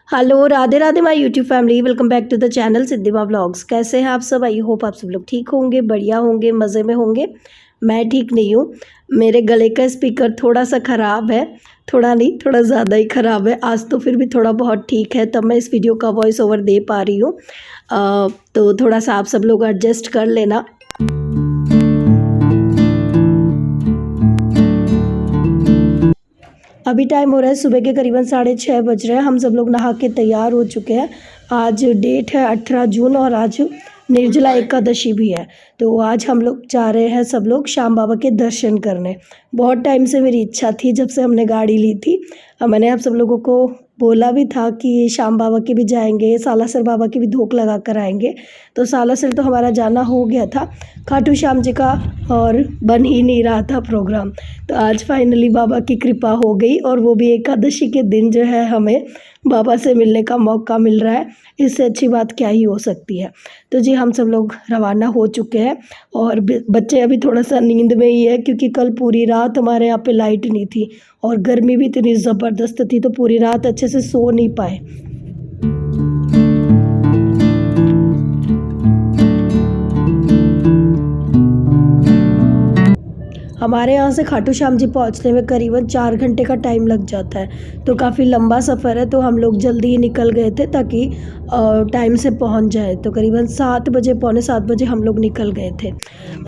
Hello Radhe Radhe my YouTube family, welcome back to the channel Siddhima vlogs. कैसे हैं आप सब? आई होप आप सब लोग ठीक होंगे, बढ़िया होंगे, मज़े में होंगे। मैं ठीक नहीं हूँ। मेरे गले का स्पीकर थोड़ा सा ख़राब है, थोड़ा नहीं थोड़ा ज़्यादा ही ख़राब है। आज तो फिर भी थोड़ा बहुत ठीक है, तब मैं इस वीडियो का वॉइस ओवर दे पा रही हूँ। तो थोड़ा सा आप सब लोग एडजस्ट कर लेना। अभी टाइम हो रहा है सुबह के करीबन 6:30 बज रहे हैं। हम सब लोग नहा के तैयार हो चुके हैं। आज डेट है 18 जून और आज निर्जला एकादशी भी है। तो आज हम लोग जा रहे हैं सब लोग श्याम बाबा के दर्शन करने। बहुत टाइम से मेरी इच्छा थी, जब से हमने गाड़ी ली थी। मैंने आप सब लोगों को बोला भी था कि श्याम बाबा के भी जाएंगे, सालासर बाबा की भी धोख लगा कर आएंगे। तो सालासर तो हमारा जाना हो गया था, खाटू श्याम जी का और बन ही नहीं रहा था प्रोग्राम। तो आज फाइनली बाबा की कृपा हो गई, और वो भी एकादशी के दिन जो है हमें बाबा से मिलने का मौका मिल रहा है। इससे अच्छी बात क्या ही हो सकती है। तो जी हम सब लोग रवाना हो चुके हैं, और बच्चे अभी थोड़ा सा नींद में ही है, क्योंकि कल पूरी रात हमारे यहाँ पे लाइट नहीं थी और गर्मी भी इतनी ज़बरदस्त थी, तो पूरी रात अच्छे से सो नहीं पाए। हमारे यहाँ से खाटू श्याम जी पहुँचने में करीबन 4 घंटे का टाइम लग जाता है। तो काफ़ी लंबा सफ़र है, तो हम लोग जल्दी ही निकल गए थे ताकि टाइम से पहुँच जाए। तो करीबन 7 बजे, पौने 7 बजे हम लोग निकल गए थे।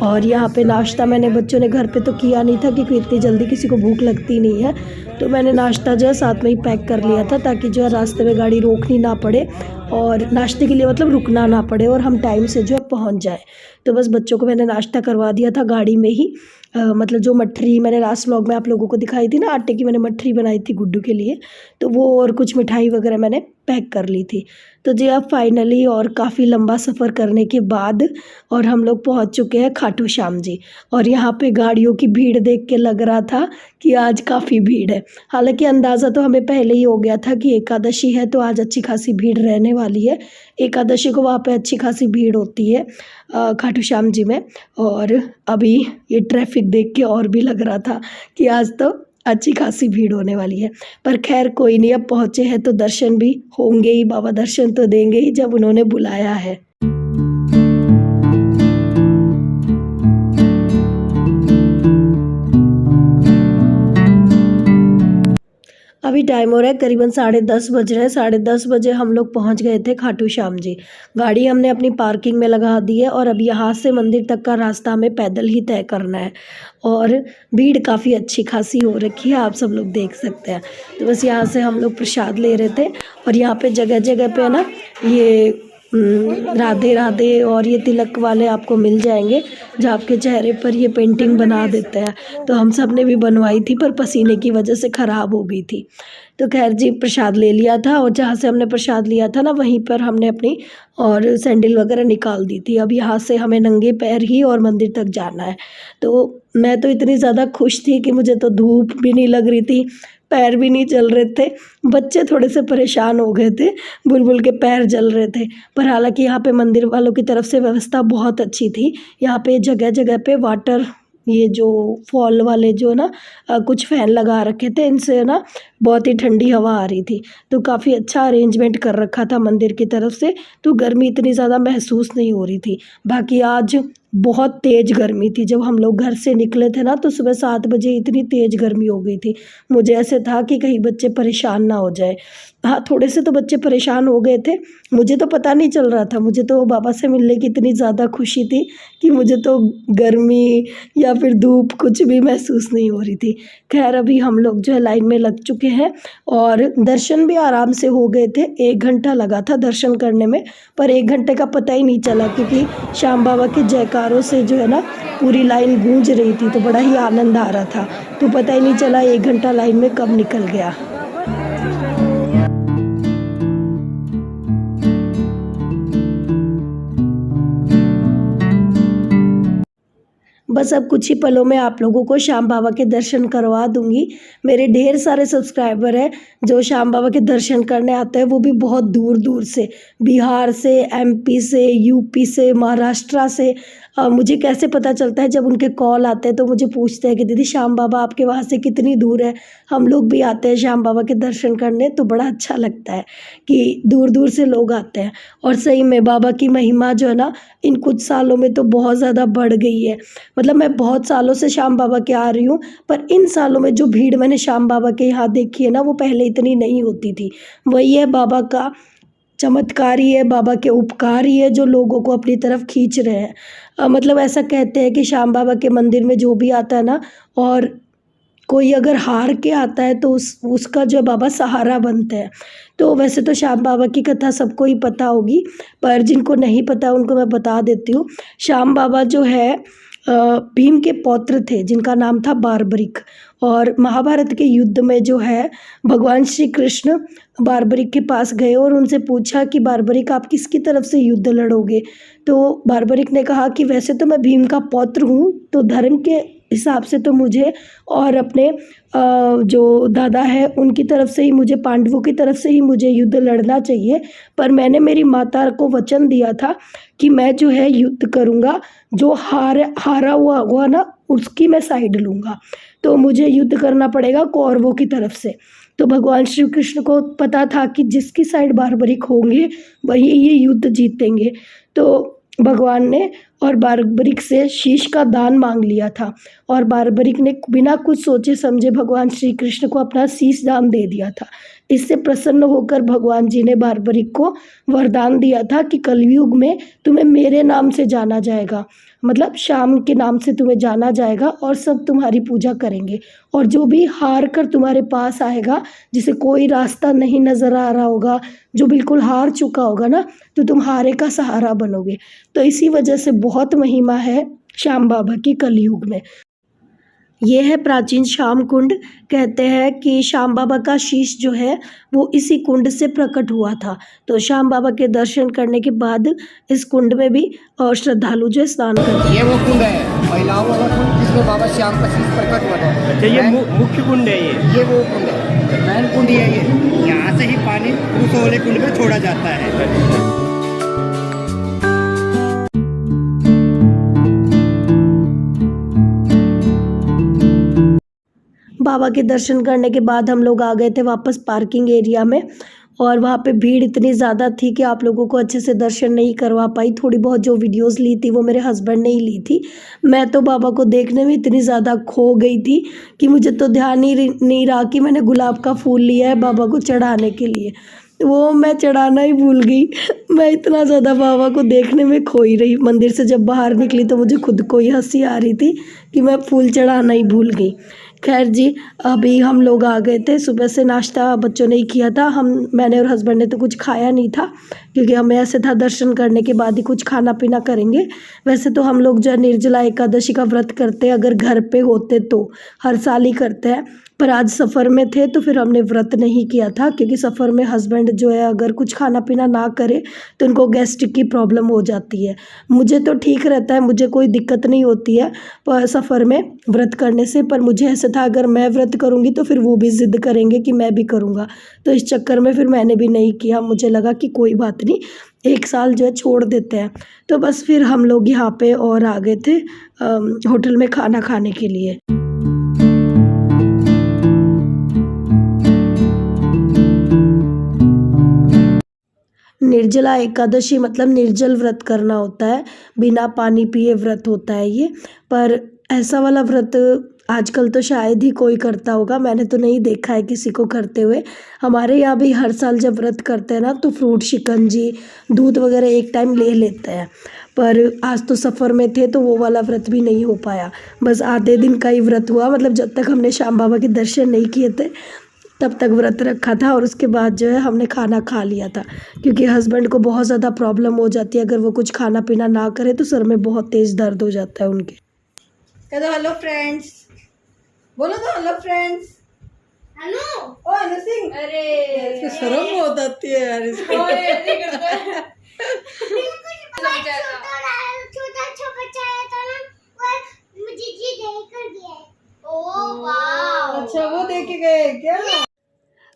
और यहाँ पे नाश्ता मैंने, बच्चों ने घर पे तो किया नहीं था, क्योंकि इतनी जल्दी किसी को भूख लगती नहीं है। तो मैंने नाश्ता जो है साथ में ही पैक कर लिया था, ताकि जो है रास्ते में गाड़ी रोकनी ना पड़े, और नाश्ते के लिए मतलब रुकना ना पड़े, और हम टाइम से जो है पहुँच जाए। तो बस बच्चों को मैंने नाश्ता करवा दिया था गाड़ी में ही। मतलब जो मठरी मैंने लास्ट व्लॉग में आप लोगों को दिखाई थी ना, आटे की मैंने मठरी बनाई थी गुड्डू के लिए, तो वो और कुछ मिठाई वगैरह मैंने पैक कर ली थी। तो जी अब फाइनली और काफ़ी लंबा सफ़र करने के बाद और हम लोग पहुंच चुके हैं खाटू श्याम जी। और यहाँ पे गाड़ियों की भीड़ देख के लग रहा था कि आज काफ़ी भीड़ है। हालांकि अंदाज़ा तो हमें पहले ही हो गया था कि एकादशी है, तो आज अच्छी खासी भीड़ रहने वाली है। एकादशी को वहाँ पे अच्छी खासी भीड़ होती है खाटू श्याम जी में। और अभी ये ट्रैफिक देख के और भी लग रहा था कि आज तो अच्छी खासी भीड़ होने वाली है। पर खैर कोई नहीं, अब पहुँचे हैं तो दर्शन भी होंगे ही। बाबा दर्शन तो देंगे ही जब उन्होंने बुलाया है। अभी टाइम हो रहा है करीबन 10:30 बज रहे हैं। 10:30 बजे हम लोग पहुंच गए थे खाटू श्याम जी। गाड़ी हमने अपनी पार्किंग में लगा दी है, और अब यहाँ से मंदिर तक का रास्ता हमें पैदल ही तय करना है। और भीड़ काफ़ी अच्छी खासी हो रखी है, आप सब लोग देख सकते हैं। तो बस यहाँ से हम लोग प्रसाद ले रहे थे, और यहाँ पे जगह जगह पे ना ये राधे राधे और ये तिलक वाले आपको मिल जाएंगे, जो आपके चेहरे पर ये पेंटिंग बना देते हैं। तो हम सब ने भी बनवाई थी, पर पसीने की वजह से ख़राब हो गई थी। तो खैर जी प्रसाद ले लिया था, और जहाँ से हमने प्रसाद लिया था ना, वहीं पर हमने अपनी और सैंडल वगैरह निकाल दी थी। अब यहाँ से हमें नंगे पैर ही और मंदिर तक जाना है। तो मैं तो इतनी ज़्यादा खुश थी कि मुझे तो धूप भी नहीं लग रही थी, पैर भी नहीं जल रहे थे। बच्चे थोड़े से परेशान हो गए थे, बुलबुल के पैर जल रहे थे। पर हालांकि यहाँ पे मंदिर वालों की तरफ से व्यवस्था बहुत अच्छी थी। यहाँ पे जगह जगह पे वाटर, ये जो फॉल वाले जो ना कुछ फ़ैन लगा रखे थे, इनसे ना बहुत ही ठंडी हवा आ रही थी। तो काफ़ी अच्छा अरेंजमेंट कर रखा था मंदिर की तरफ से, तो गर्मी इतनी ज़्यादा महसूस नहीं हो रही थी। बाकी आज बहुत तेज़ गर्मी थी। जब हम लोग घर से निकले थे ना, तो सुबह 7 बजे इतनी तेज़ गर्मी हो गई थी। मुझे ऐसे था कि कहीं बच्चे परेशान ना हो जाए। हाँ, थोड़े से तो बच्चे परेशान हो गए थे, मुझे तो पता नहीं चल रहा था। मुझे तो बाबा से मिलने की इतनी ज़्यादा खुशी थी कि मुझे तो गर्मी या फिर धूप कुछ भी महसूस नहीं हो रही थी। खैर अभी हम लोग जो है लाइन में लग चुके हैं, और दर्शन भी आराम से हो गए थे। 1 घंटा लगा था दर्शन करने में, पर 1 घंटे का पता ही नहीं चला, क्योंकि श्याम बाबा के जयकारों से जो है ना पूरी लाइन गूंज रही थी। तो बड़ा ही आनंद आ रहा था, तो पता ही नहीं चला 1 घंटा लाइन में कब निकल गया। बस अब कुछ ही पलों में आप लोगों को श्याम बाबा के दर्शन करवा दूंगी। मेरे ढेर सारे सब्सक्राइबर हैं जो श्याम बाबा के दर्शन करने आते हैं, वो भी बहुत दूर दूर से, बिहार से, एमपी से, यूपी से, महाराष्ट्र से, मुझे कैसे पता चलता है, जब उनके कॉल आते हैं तो मुझे पूछते हैं कि दीदी श्याम बाबा आपके वहाँ से कितनी दूर है। हम लोग भी आते हैं श्याम बाबा के दर्शन करने, तो बड़ा अच्छा लगता है कि दूर दूर से लोग आते हैं। और सही में बाबा की महिमा जो है ना, इन कुछ सालों में तो बहुत ज़्यादा बढ़ गई है। मतलब मैं बहुत सालों से श्याम बाबा के आ रही हूँ, पर इन सालों में जो भीड़ मैंने श्याम बाबा के यहाँ देखी है ना, वो पहले इतनी नहीं होती थी। वही है बाबा का चमत्कार ही है, बाबा के उपकार ही है जो लोगों को अपनी तरफ खींच रहे हैं। मतलब ऐसा कहते हैं कि श्याम बाबा के मंदिर में जो भी आता है ना, और कोई अगर हार के आता है तो उसका जो बाबा सहारा बनते हैं। तो वैसे तो श्याम बाबा की कथा सबको ही पता होगी, पर जिनको नहीं पता उनको मैं बता देती हूँ। श्याम बाबा जो है भीम के पौत्र थे जिनका नाम था बारबरिक। और महाभारत के युद्ध में जो है भगवान श्री कृष्ण बारबरिक के पास गए और उनसे पूछा कि बारबरिक आप किसकी तरफ से युद्ध लड़ोगे। तो बारबरिक ने कहा कि वैसे तो मैं भीम का पौत्र हूँ, तो धर्म के हिसाब से तो मुझे और अपने जो दादा है उनकी तरफ से ही, मुझे पांडवों की तरफ से ही मुझे युद्ध लड़ना चाहिए। पर मैंने मेरी माता को वचन दिया था कि मैं जो है युद्ध करूँगा, जो हारा हुआ ना उसकी मैं साइड लूँगा, तो मुझे युद्ध करना पड़ेगा कौरवों की तरफ से। तो भगवान श्री कृष्ण को पता था कि जिसकी साइड बारबरिक होंगे वही ये युद्ध जीतेंगे। तो भगवान ने और बारबरिक से शीश का दान मांग लिया था, और बारबरिक ने बिना कुछ सोचे समझे भगवान श्री कृष्ण को अपना शीश दान दे दिया था। इससे प्रसन्न होकर भगवान जी ने बारबरिक को वरदान दिया था कि कलयुग में तुम्हें मेरे नाम से जाना जाएगा, मतलब श्याम के नाम से तुम्हें जाना जाएगा और सब तुम्हारी पूजा करेंगे। और जो भी हार कर तुम्हारे पास आएगा, जिसे कोई रास्ता नहीं नज़र आ रहा होगा, जो बिल्कुल हार चुका होगा ना, तो तुम हारे का सहारा बनोगे। तो इसी वजह से बहुत महिमा है श्याम बाबा की कलयुग में। ये है प्राचीन श्याम कुंड। कहते हैं कि श्याम बाबा का शीश जो है वो इसी कुंड से प्रकट हुआ था। तो श्याम बाबा के दर्शन करने के बाद इस कुंड में भी और श्रद्धालु जो है स्नान करते हैं। ये वो कुंड है, महिलाओं वाला कुंड जिसमें बाबा श्याम का शीश प्रकट हुआ था। अच्छा, ये मुख्य कुंड है। ये वो कुंड है, मैन कुंड ही है ये। यहाँ से ही पानी उस वाले कुंड में छोड़ा जाता है। बाबा के दर्शन करने के बाद हम लोग आ गए थे वापस पार्किंग एरिया में, और वहाँ पे भीड़ इतनी ज़्यादा थी कि आप लोगों को अच्छे से दर्शन नहीं करवा पाई। थोड़ी बहुत जो वीडियोस ली थी वो मेरे हस्बैंड ने ही ली थी। मैं तो बाबा को देखने में इतनी ज़्यादा खो गई थी कि मुझे तो ध्यान ही नहीं रहा कि मैंने गुलाब का फूल लिया है बाबा को चढ़ाने के लिए, वो मैं चढ़ाना ही भूल गई। मैं इतना ज़्यादा बाबा को देखने में खोई रही। मंदिर से जब बाहर निकली तो मुझे खुद को ही हंसी आ रही थी कि मैं फूल चढ़ाना ही भूल गई। खैर जी, अभी हम लोग आ गए थे। सुबह से नाश्ता बच्चों ने ही किया था, मैंने और हस्बैंड ने तो कुछ खाया नहीं था, क्योंकि हमें ऐसे था दर्शन करने के बाद ही कुछ खाना पीना करेंगे। वैसे तो हम लोग जो है निर्जला एकादशी का व्रत करते हैं, अगर घर पे होते तो हर साल ही करते हैं, पर आज सफ़र में थे तो फिर हमने व्रत नहीं किया था, क्योंकि सफ़र में हस्बैंड जो है अगर कुछ खाना पीना ना करे तो उनको गैस्ट्रिक की प्रॉब्लम हो जाती है। मुझे तो ठीक रहता है, मुझे कोई दिक्कत नहीं होती है पर सफ़र में व्रत करने से, पर मुझे ऐसा था अगर मैं व्रत करूँगी तो फिर वो भी ज़िद करेंगे कि मैं भी करूँगा, तो इस चक्कर में फिर मैंने भी नहीं किया। मुझे लगा कि कोई बात नहीं, एक साल जो है छोड़ देते हैं। तो बस फिर हम लोग यहाँ पे और आ गए थे होटल में खाना खाने के लिए। निर्जला एकादशी मतलब निर्जल व्रत करना होता है, बिना पानी पिए व्रत होता है ये। पर ऐसा वाला व्रत आजकल तो शायद ही कोई करता होगा, मैंने तो नहीं देखा है किसी को करते हुए। हमारे यहाँ भी हर साल जब व्रत करते हैं ना तो फ्रूट शिकंजी दूध वगैरह एक टाइम ले लेते हैं, पर आज तो सफ़र में थे तो वो वाला व्रत भी नहीं हो पाया। बस आधे दिन का ही व्रत हुआ, मतलब जब तक हमने श्याम बाबा के दर्शन नहीं किए थे तब तक व्रत रखा था, और उसके बाद जो है हमने खाना खा लिया था, क्योंकि हस्बैंड को बहुत ज़्यादा प्रॉब्लम हो जाती है अगर वो कुछ खाना पीना ना करे तो सर में बहुत तेज़ दर्द हो जाता है उनके। कह दो हेलो फ्रेंड्स, बोलो तो हेलो फ्रेंड्स। अनु ओ अनु सिंह, अरे इसको शर्म बहुत आती है यार इसको। छोटा बच्चा है तो ना वो मुझे जी दे कर दिया है। ओह वाह, अच्छा वो देखे गए क्या?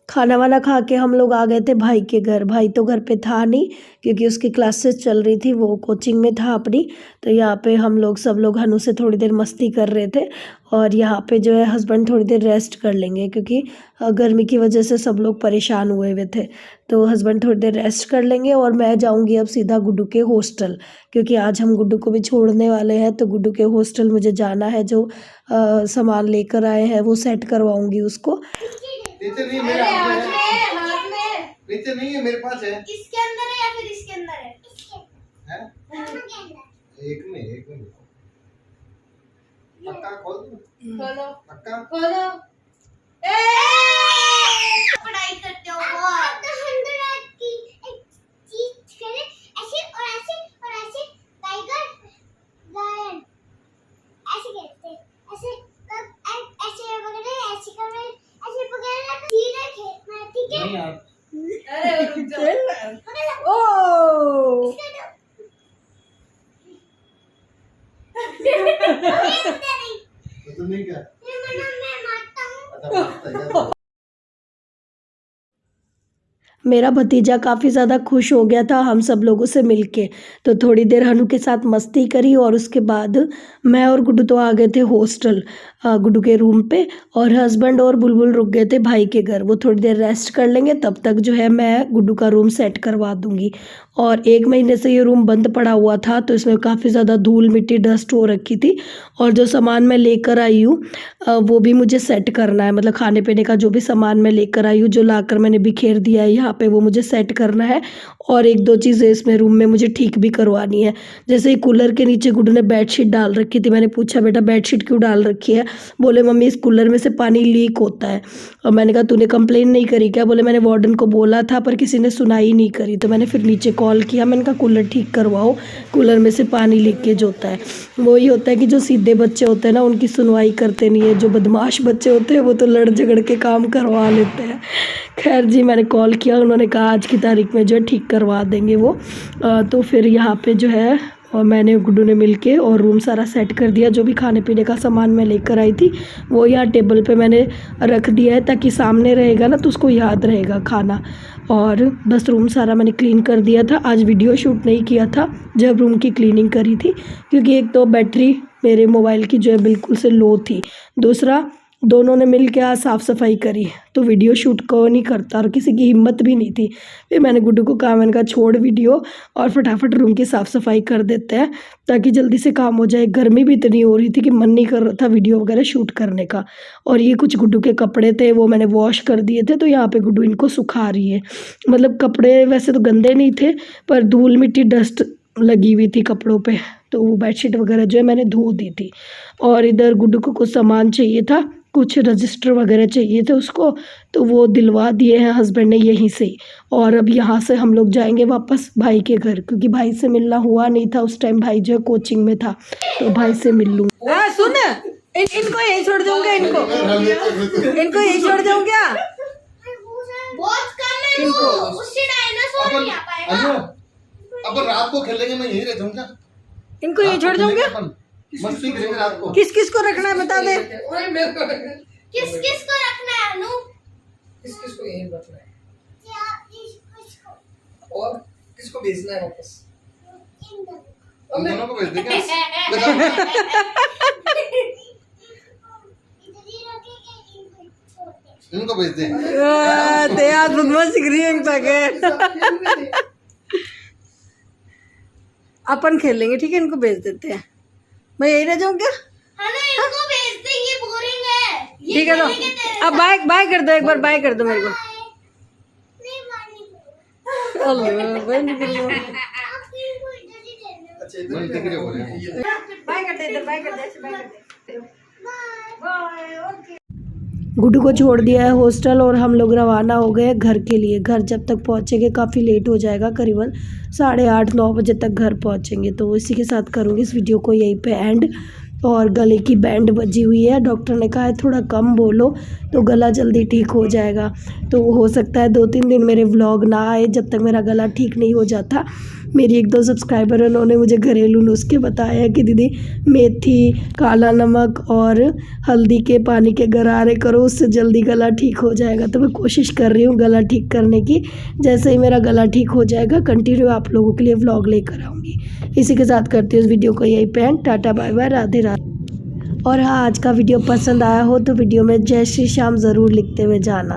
खाना वाना खा के हम लोग आ गए थे भाई के घर। भाई तो घर पे था नहीं क्योंकि उसकी क्लासेस चल रही थी, वो कोचिंग में था अपनी। तो यहाँ पे हम लोग सब लोग हनु से थोड़ी देर मस्ती कर रहे थे और यहाँ पे जो है हस्बैंड थोड़ी देर रेस्ट कर लेंगे क्योंकि गर्मी की वजह से सब लोग परेशान हुए हुए थे। तो हस्बैंड थोड़ी देर रेस्ट कर लेंगे और मैं जाऊँगी अब सीधा गुड्डू के हॉस्टल, क्योंकि आज हम गुड्डू को भी छोड़ने वाले हैं। तो गुड्डू के हॉस्टल मुझे जाना है, जो सामान लेकर आए हैं वो सेट करवाऊँगी उसको। नीचे नहीं, मेरे हाथ में है। हाथ में नीचे नहीं है, मेरे पास है। इसके अंदर है या फिर इसके अंदर है? है? एक में पक्का खोल दो। खोलो पक्का खोलो। पढ़ाई करते हो बहुत। अंदर की एक चीज करे ऐसे और ऐसे और ऐसे, टाइगर लायन ऐसे कहते हैं, ऐसे ऐसे वगैरह ऐसे कर रहे, ऐसे वगैरह सीधे खेत में, ठीक है? नहीं यार, अरे रुक जाओ। ओ तो तुम नहीं क्या? मैं मारता हूँ। अच्छा, मारता है। मेरा भतीजा काफ़ी ज़्यादा खुश हो गया था हम सब लोगों से मिलके। तो थोड़ी देर हनु के साथ मस्ती करी और उसके बाद मैं और गुड्डू तो आ गए थे हॉस्टल, गुड्डू के रूम पे। और हस्बैंड और बुलबुल रुक गए थे भाई के घर, वो थोड़ी देर रेस्ट कर लेंगे। तब तक जो है मैं गुड्डू का रूम सेट करवा दूँगी। और 1 महीने से ये रूम बंद पड़ा हुआ था तो इसमें काफ़ी ज़्यादा धूल मिट्टी डस्ट हो रखी थी। और जो सामान मैं लेकर आई हूँ वो भी मुझे सेट करना है, मतलब खाने पीने का जो भी सामान मैं लेकर आई हूँ, जो लाकर मैंने बिखेर दिया है यहाँ पे, वो मुझे सेट करना है। और 1-2 चीज़ें इसमें रूम में मुझे ठीक भी करवानी है। जैसे ही कूलर के नीचे गुड्डू ने बेडशीट डाल रखी थी, मैंने पूछा बेटा बेडशीट क्यों डाल रखी है? बोले मम्मी इस कूलर में से पानी लीक होता है। और मैंने कहा तूने कंप्लेन नहीं करी क्या? बोले मैंने वार्डन को बोला था पर किसी ने सुनाई नहीं करी। तो मैंने फिर नीचे कॉल किया, मैंने कहा कूलर ठीक करवाओ, कूलर में से पानी लीकेज होता है। वही होता है कि जो सीधे बच्चे होते हैं ना उनकी सुनवाई करते नहीं है, जो बदमाश बच्चे होते हैं वो तो लड़ झगड़ के काम करवा लेते हैं। खैर जी, मैंने कॉल किया, उन्होंने कहा आज की तारीख में जो है ठीक करवा देंगे वो। तो फिर यहाँ पे जो है और मैंने गुड्डू ने मिलके और रूम सारा सेट कर दिया। जो भी खाने पीने का सामान मैं लेकर आई थी वो यहाँ टेबल पे मैंने रख दिया है ताकि सामने रहेगा ना तो उसको याद रहेगा खाना। और बस रूम सारा मैंने क्लीन कर दिया था। आज वीडियो शूट नहीं किया था जब रूम की क्लीनिंग करी थी, क्योंकि एक तो बैटरी मेरे मोबाइल की जो है बिल्कुल से लो थी, दूसरा दोनों ने मिल के आज साफ़ सफाई करी तो वीडियो शूट को नहीं करता और किसी की हिम्मत भी नहीं थी। फिर मैंने गुड्डू को कहा, मैंने कहा छोड़ वीडियो और फटाफट रूम की साफ़ सफाई कर देते हैं ताकि जल्दी से काम हो जाए। गर्मी भी इतनी हो रही थी कि मन नहीं कर रहा था वीडियो वगैरह शूट करने का। और ये कुछ गुड्डू के कपड़े थे वो मैंने वॉश कर दिए थे, तो यहाँ पे गुड्डू इनको सुखा रही है। मतलब कपड़े वैसे तो गंदे नहीं थे पर धूल मिट्टी डस्ट लगी हुई थी कपड़ों पे, तो वो बेडशीट वगैरह जो है मैंने धो दी थी। और इधर गुड्डू को कुछ सामान चाहिए था, कुछ रजिस्टर वगैरह चाहिए थे उसको, तो वो दिलवा दिए हैं हस्बैंड ने यहीं से। और अब यहाँ से हम लोग जाएंगे वापस भाई के घर, क्योंकि भाई से मिलना हुआ नहीं था उस टाइम, भाई जो है कोचिंग में था, तो भाई से मिल लूँ। सुन इनको यही छोड़ दूंगा, इनको यही छोड़ दूँ क्या? बहुत कम है वो, उससे डायनासोर नहीं आ पाएगा। अब रात को खेलेंगे, मैं यही रह जाऊंगा। इनको यही छोड़ दूंगा। मस्ती करेंगे रात को। किस किस को रखना है बता दे। किस किस को रखना है अनु? किस किस को यही रखना है क्या इसको और किसको भेजना है वापस? इन दोनों हम दोनों को भेज देंगे। इधर ही रखेंगे, इनको छोड़ दे। इनको भेज दें। ते आज बदमाश सीख रही है। अपन खेलेंगे, ठीक है? इनको भेज देते हैं। मैं यही रह जाऊँ क्या? हाँ ना, इनको भेज दे, ये बोरिंग है। ठीक है, तो अब बाय बाय कर दो, एक बार बाय कर दो मेरे को। नहीं मानी। अल्लाह भाई नहीं बोलो। आप इनको इधर ही रहना। अच्छा वही दिख रहे हो रहे हैं। बाय कर दे, इधर बाय कर दे, ऐसे बाय कर दे। बाय। Bye, okay. गुड्डू को छोड़ दिया है हॉस्टल और हम लोग रवाना हो गए घर के लिए। घर जब तक पहुँचेंगे काफ़ी लेट हो जाएगा, करीबन 8:30-9 बजे तक घर पहुँचेंगे। तो इसी के साथ करूँगी इस वीडियो को यहीं पे एंड। और गले की बैंड बजी हुई है, डॉक्टर ने कहा है थोड़ा कम बोलो तो गला जल्दी ठीक हो जाएगा। तो हो सकता है 2-3 दिन मेरे व्लॉग ना आए जब तक मेरा गला ठीक नहीं हो जाता। मेरी 1-2 सब्सक्राइबर उन्होंने मुझे घरेलू नुस्खे बताया कि दीदी मेथी, काला नमक और हल्दी के पानी के गरारे करो, उससे जल्दी गला ठीक हो जाएगा। तो मैं कोशिश कर रही हूँ गला ठीक करने की। जैसे ही मेरा गला ठीक हो जाएगा कंटिन्यू आप लोगों के लिए व्लॉग लेकर आऊँगी। इसी के साथ करती हूँ इस वीडियो को यही पे end. Tata bye bye, Radhe Radhe. और हाँ, आज का वीडियो पसंद आया हो तो वीडियो में जय श्री श्याम ज़रूर लिखते हुए जाना।